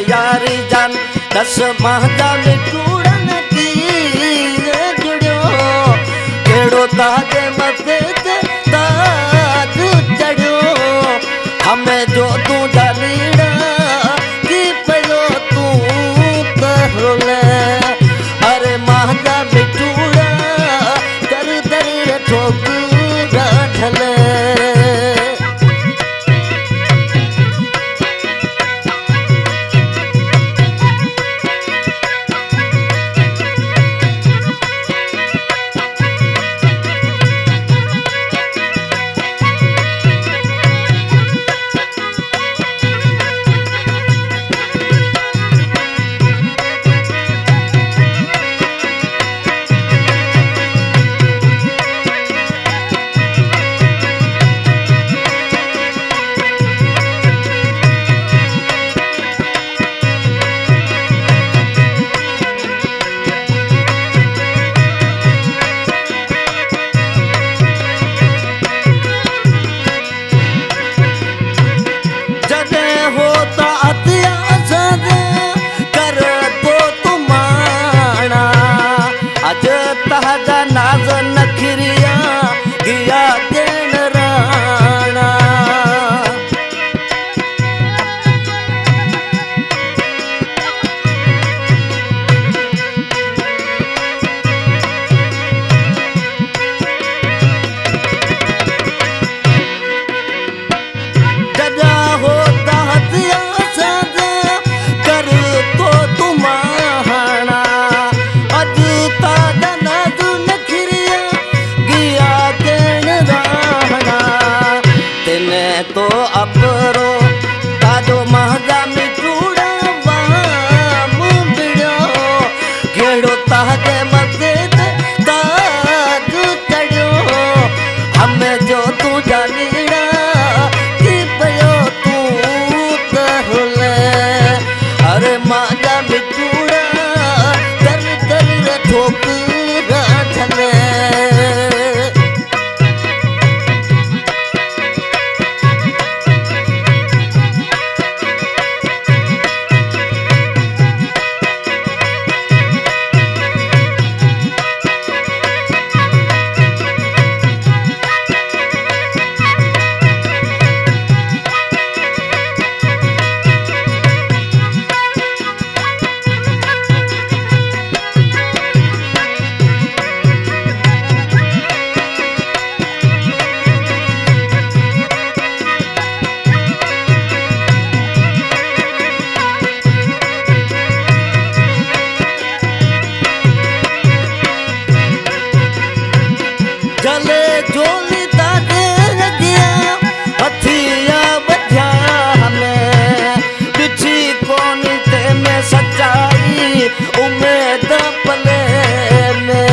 यारी जान दस महजा में टूड़न की जुड़ो केड़ो ताजे मथे ते ताज चढ़ो हमें जो तू जानीड़ा की पयो तू तहले अरे महजा में टूड़ा दर दर ठोकरा ढले नाज नखरिया गिया देन राणा जजा होता हथिया सद कर तो तुम्हारा अजता तो अपरो ताजो महजा में टूड़ा वाम बिड़ो केड़ो ताजे मथे ताज चढ़ो हमें जो तू जानीड़ा की पयो तू तहले अरे महजा में टूड़ा दर दर ठोकरा ढले जले जोली ताजे रगिया हथिया बधिया हमें बिछी कौन ते में सच्चाई उम्मीद पले में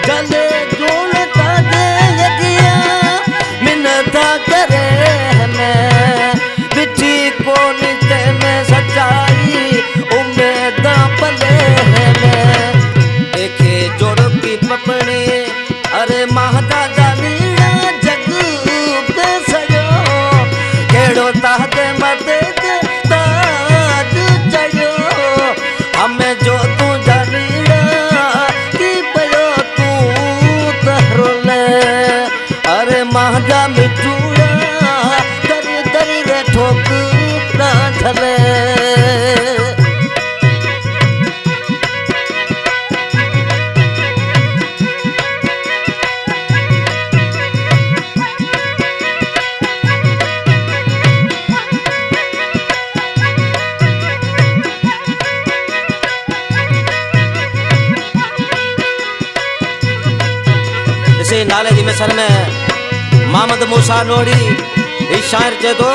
जले करे हमें बिछी कौन ते में सच्चाई उम्मीद पले हमें देखे जोड़ की पपड़ी अरे महदा जानीड़ा जग पे सजो केड़ो ताजे मथे ताज चढ़ो हमें जो तू जानीड़ा की पयो तू तहले अरे महजा में टूड़ा दर दर ठोकरा ढले इसे नाले जी में सर में मोहम्मद मूसा नोड़ी इस शायर जे तो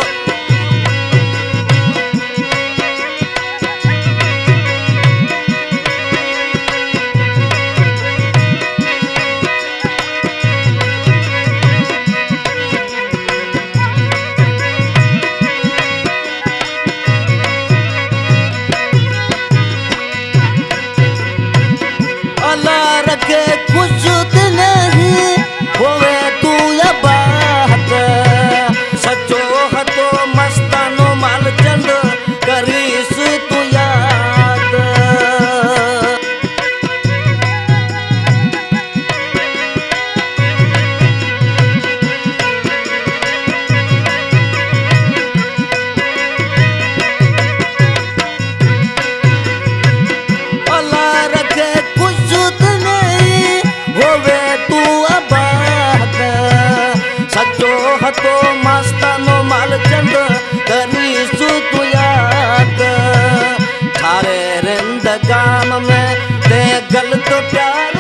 रखे कुछ नहीं होवे तू या बात सचो हतो मस्तानो मालचंद करीस तू याद तो मस्तानो मालचंद करीसु तू याद थारे रिंदगान में ते गलत प्यार